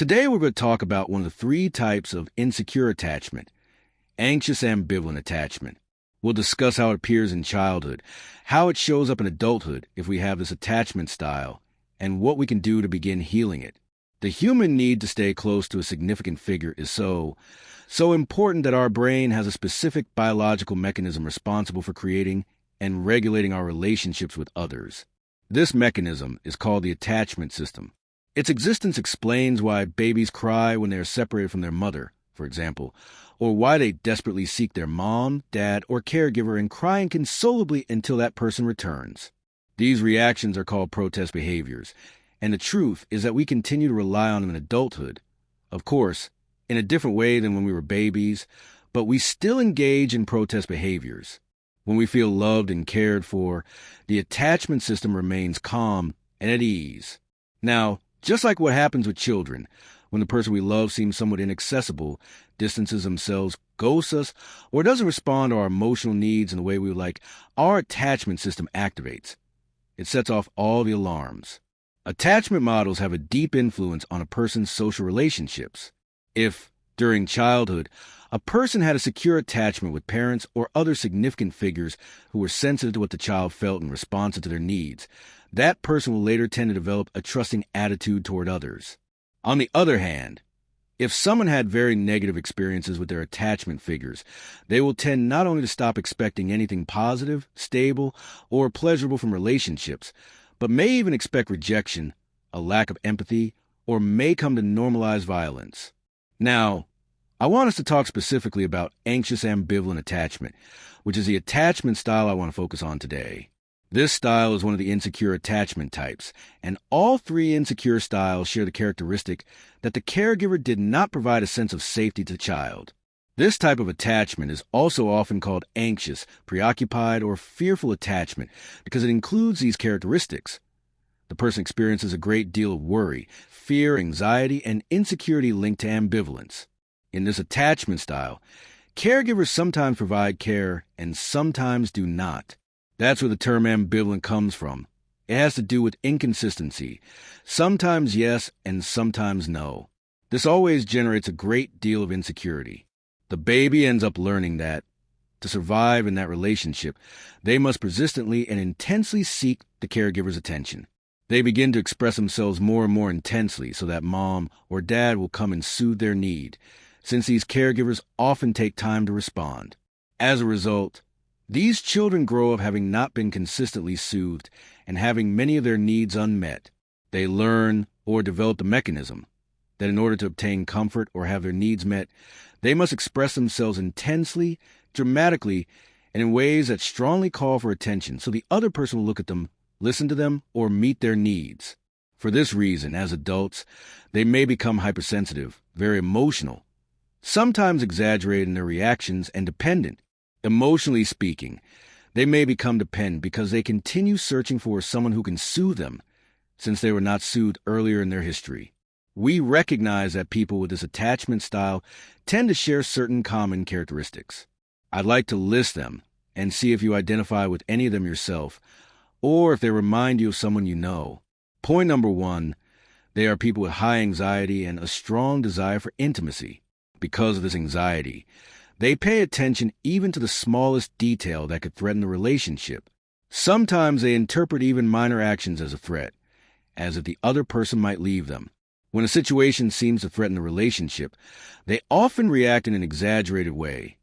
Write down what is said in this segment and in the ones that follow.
Today we're going to talk about one of the three types of insecure attachment, anxious-ambivalent attachment. We'll discuss how it appears in childhood, how it shows up in adulthood if we have this attachment style, and what we can do to begin healing it. The human need to stay close to a significant figure is so important that our brain has a specific biological mechanism responsible for creating and regulating our relationships with others. This mechanism is called the attachment system. Its existence explains why babies cry when they are separated from their mother, for example, or why they desperately seek their mom, dad, or caregiver and cry inconsolably until that person returns. These reactions are called protest behaviors, and the truth is that we continue to rely on them in adulthood. Of course, in a different way than when we were babies, but we still engage in protest behaviors. When we feel loved and cared for, the attachment system remains calm and at ease. Now, just like what happens with children, when the person we love seems somewhat inaccessible, distances themselves, ghosts us, or doesn't respond to our emotional needs in the way we would like, our attachment system activates. It sets off all the alarms. Attachment models have a deep influence on a person's social relationships. If, during childhood, a person had a secure attachment with parents or other significant figures who were sensitive to what the child felt and responsive to their needs, that person will later tend to develop a trusting attitude toward others. On the other hand, if someone had very negative experiences with their attachment figures, they will tend not only to stop expecting anything positive, stable, or pleasurable from relationships, but may even expect rejection, a lack of empathy, or may come to normalize violence. Now, I want us to talk specifically about anxious-ambivalent attachment, which is the attachment style I want to focus on today. This style is one of the insecure attachment types, and all three insecure styles share the characteristic that the caregiver did not provide a sense of safety to the child. This type of attachment is also often called anxious, preoccupied, or fearful attachment because it includes these characteristics. The person experiences a great deal of worry, fear, anxiety, and insecurity linked to ambivalence. In this attachment style, caregivers sometimes provide care and sometimes do not. That's where the term ambivalent comes from. It has to do with inconsistency. Sometimes yes and sometimes no. This always generates a great deal of insecurity. The baby ends up learning that, to survive in that relationship, they must persistently and intensely seek the caregiver's attention. They begin to express themselves more and more intensely so that mom or dad will come and soothe their need, since these caregivers often take time to respond. As a result, these children grow up having not been consistently soothed and having many of their needs unmet. They learn or develop the mechanism that in order to obtain comfort or have their needs met, they must express themselves intensely, dramatically, and in ways that strongly call for attention so the other person will look at them, listen to them, or meet their needs. For this reason, as adults, they may become hypersensitive, very emotional, sometimes exaggerated in their reactions, and dependent. Emotionally speaking, they may become dependent because they continue searching for someone who can soothe them, since they were not soothed earlier in their history. We recognize that people with this attachment style tend to share certain common characteristics. I'd like to list them and see if you identify with any of them yourself, or if they remind you of someone you know. Point number 1, they are people with high anxiety and a strong desire for intimacy. Because of this anxiety, they pay attention even to the smallest detail that could threaten the relationship. Sometimes they interpret even minor actions as a threat, as if the other person might leave them. When a situation seems to threaten the relationship, they often react in an exaggerated way,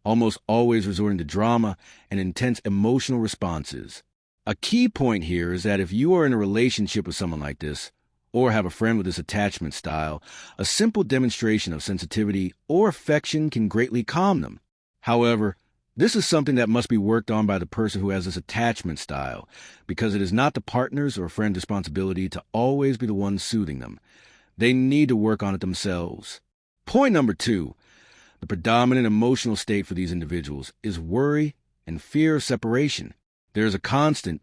almost always resorting to drama and intense emotional responses. A key point here is that if you are in a relationship with someone like this, or have a friend with this attachment style, a simple demonstration of sensitivity or affection can greatly calm them. However, this is something that must be worked on by the person who has this attachment style, because it is not the partner's or friend's responsibility to always be the one soothing them. They need to work on it themselves. Point number 2, the predominant emotional state for these individuals is worry and fear of separation. There is a constant,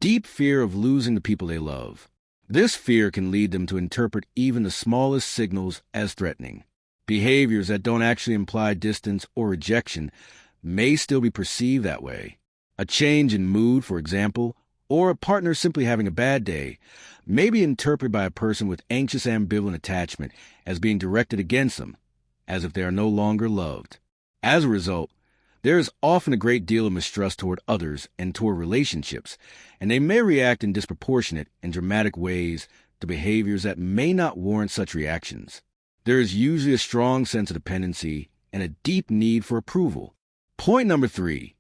deep fear of losing the people they love. This fear can lead them to interpret even the smallest signals as threatening. Behaviors that don't actually imply distance or rejection may still be perceived that way. A change in mood, for example, or a partner simply having a bad day, may be interpreted by a person with anxious-ambivalent attachment as being directed against them, as if they are no longer loved. As a result, there is often a great deal of mistrust toward others and toward relationships, and they may react in disproportionate and dramatic ways to behaviors that may not warrant such reactions. There is usually a strong sense of dependency and a deep need for approval. Point number 3.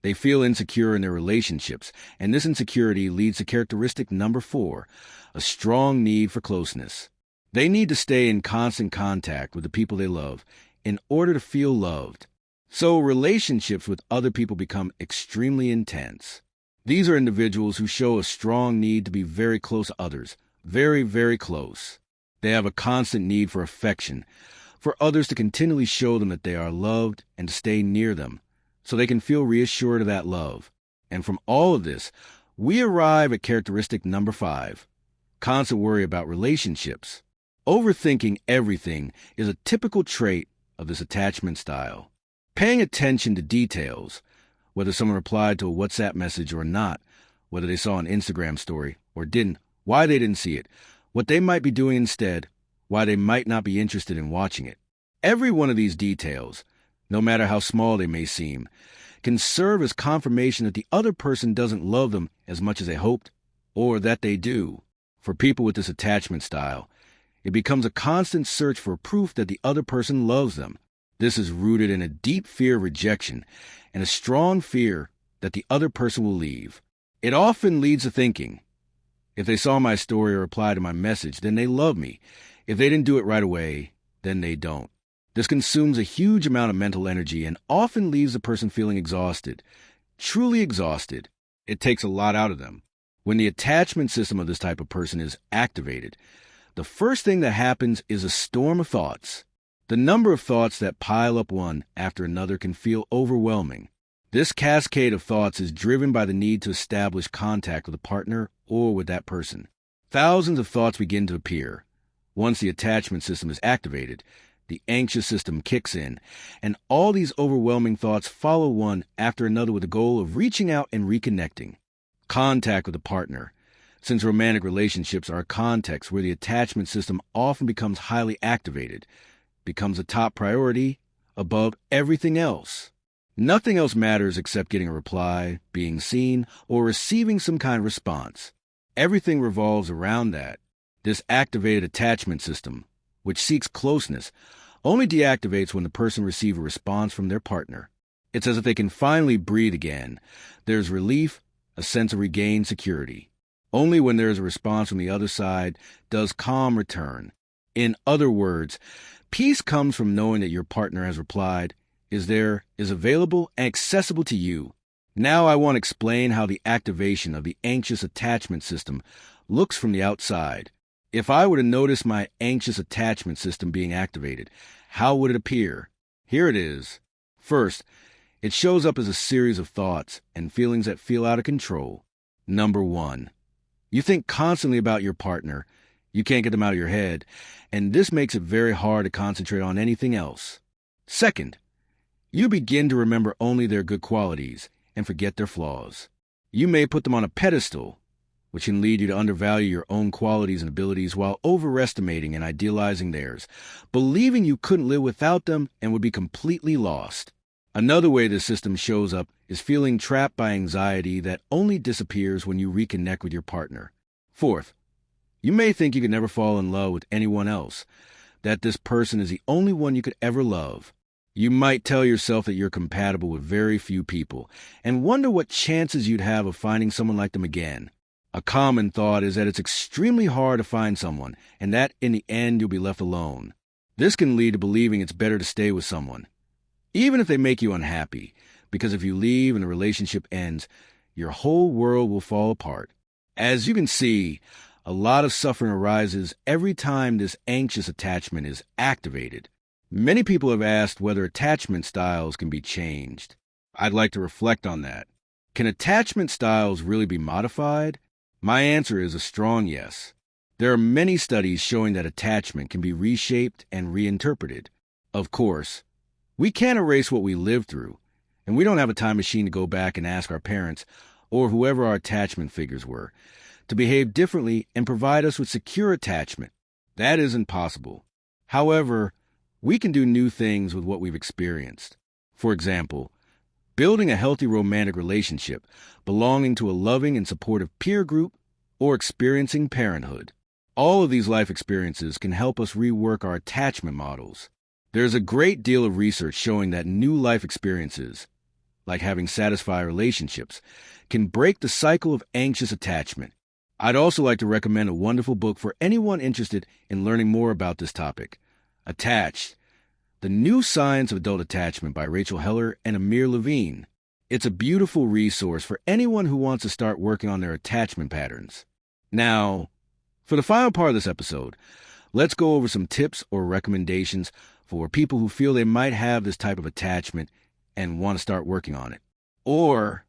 They feel insecure in their relationships, and this insecurity leads to characteristic number 4, a strong need for closeness. They need to stay in constant contact with the people they love in order to feel loved. So relationships with other people become extremely intense. These are individuals who show a strong need to be very close to others, very, very close. They have a constant need for affection, for others to continually show them that they are loved and to stay near them, so they can feel reassured of that love. And from all of this, we arrive at characteristic number 5, constant worry about relationships. Overthinking everything is a typical trait of this attachment style. Paying attention to details, whether someone replied to a WhatsApp message or not, whether they saw an Instagram story or didn't, why they didn't see it, what they might be doing instead, why they might not be interested in watching it. Every one of these details, no matter how small they may seem, can serve as confirmation that the other person doesn't love them as much as they hoped, or that they do. For people with this attachment style, it becomes a constant search for proof that the other person loves them. This is rooted in a deep fear of rejection and a strong fear that the other person will leave. It often leads to thinking, if they saw my story or replied to my message, then they love me. If they didn't do it right away, then they don't. This consumes a huge amount of mental energy and often leaves the person feeling exhausted, truly exhausted. It takes a lot out of them. When the attachment system of this type of person is activated, the first thing that happens is a storm of thoughts. The number of thoughts that pile up one after another can feel overwhelming. This cascade of thoughts is driven by the need to establish contact with a partner or with that person. Thousands of thoughts begin to appear. Once the attachment system is activated, the anxious system kicks in, and all these overwhelming thoughts follow one after another with the goal of reaching out and reconnecting. Contact with a partner. Since romantic relationships are a context where the attachment system often becomes highly activated, becomes a top priority above everything else. Nothing else matters except getting a reply, being seen, or receiving some kind of response. Everything revolves around that. This activated attachment system, which seeks closeness, only deactivates when the person receives a response from their partner. It's as if they can finally breathe again. There's relief, a sense of regained security. Only when there is a response from the other side does calm return. In other words, peace comes from knowing that your partner has replied, is available and accessible to you. Now I want to explain how the activation of the anxious attachment system looks from the outside. If I were to notice my anxious attachment system being activated, how would it appear? Here it is. First, it shows up as a series of thoughts and feelings that feel out of control. Number 1. You think constantly about your partner. You can't get them out of your head, and this makes it very hard to concentrate on anything else. Second, you begin to remember only their good qualities and forget their flaws. You may put them on a pedestal, which can lead you to undervalue your own qualities and abilities while overestimating and idealizing theirs, believing you couldn't live without them and would be completely lost. Another way this system shows up is feeling trapped by anxiety that only disappears when you reconnect with your partner. Fourth, you may think you could never fall in love with anyone else, that this person is the only one you could ever love. You might tell yourself that you're compatible with very few people and wonder what chances you'd have of finding someone like them again. A common thought is that it's extremely hard to find someone and that in the end you'll be left alone. This can lead to believing it's better to stay with someone, even if they make you unhappy, because if you leave and the relationship ends, your whole world will fall apart. As you can see, a lot of suffering arises every time this anxious attachment is activated. Many people have asked whether attachment styles can be changed. I'd like to reflect on that. Can attachment styles really be modified? My answer is a strong yes. There are many studies showing that attachment can be reshaped and reinterpreted. Of course, we can't erase what we lived through, and we don't have a time machine to go back and ask our parents, or whoever our attachment figures were, to behave differently and provide us with secure attachment. That isn't possible. However, we can do new things with what we've experienced. For example, building a healthy romantic relationship, belonging to a loving and supportive peer group, or experiencing parenthood. All of these life experiences can help us rework our attachment models. There's a great deal of research showing that new life experiences, like having satisfying relationships, can break the cycle of anxious attachment. I'd also like to recommend a wonderful book for anyone interested in learning more about this topic, Attached: The New Science of Adult Attachment by Rachel Heller and Amir Levine. It's a beautiful resource for anyone who wants to start working on their attachment patterns. Now, for the final part of this episode, let's go over some tips or recommendations for people who feel they might have this type of attachment and want to start working on it. Or,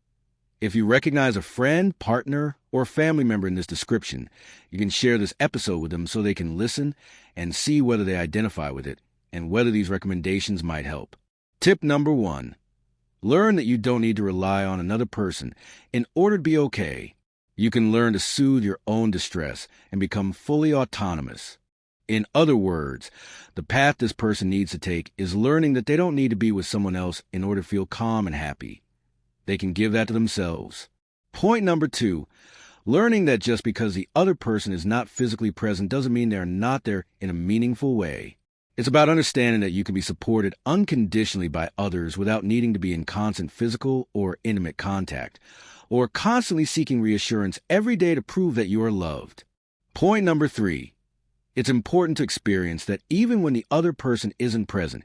if you recognize a friend, partner, or family member in this description, you can share this episode with them so they can listen and see whether they identify with it and whether these recommendations might help. Tip number 1. Learn that you don't need to rely on another person in order to be okay. You can learn to soothe your own distress and become fully autonomous. In other words, the path this person needs to take is learning that they don't need to be with someone else in order to feel calm and happy. They can give that to themselves. Point number 2, learning that just because the other person is not physically present doesn't mean they're not there in a meaningful way. It's about understanding that you can be supported unconditionally by others without needing to be in constant physical or intimate contact, or constantly seeking reassurance every day to prove that you are loved. Point number 3, it's important to experience that even when the other person isn't present,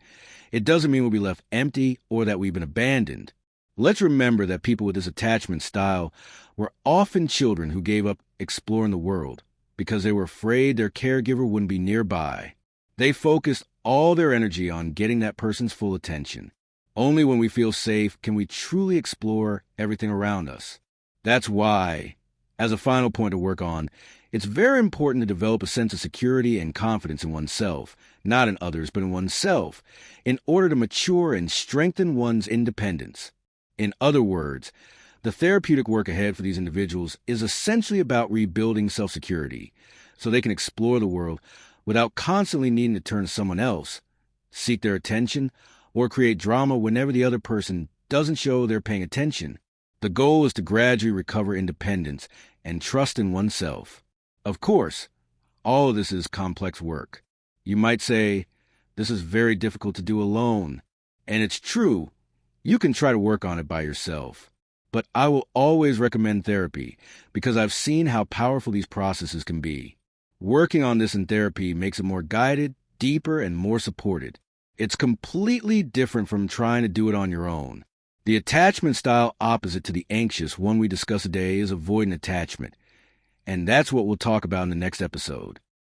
it doesn't mean we'll be left empty or that we've been abandoned. Let's remember that people with this attachment style were often children who gave up exploring the world because they were afraid their caregiver wouldn't be nearby. They focused all their energy on getting that person's full attention. Only when we feel safe can we truly explore everything around us. That's why, as a final point to work on, it's very important to develop a sense of security and confidence in oneself, not in others, but in oneself, in order to mature and strengthen one's independence. In other words, the therapeutic work ahead for these individuals is essentially about rebuilding self-security so they can explore the world without constantly needing to turn to someone else, seek their attention, or create drama whenever the other person doesn't show they're paying attention. The goal is to gradually recover independence and trust in oneself. Of course, all of this is complex work. You might say, this is very difficult to do alone. And it's true. You can try to work on it by yourself. But I will always recommend therapy because I've seen how powerful these processes can be. Working on this in therapy makes it more guided, deeper, and more supported. It's completely different from trying to do it on your own. The attachment style opposite to the anxious one we discuss today is avoidant attachment. And that's what we'll talk about in the next episode.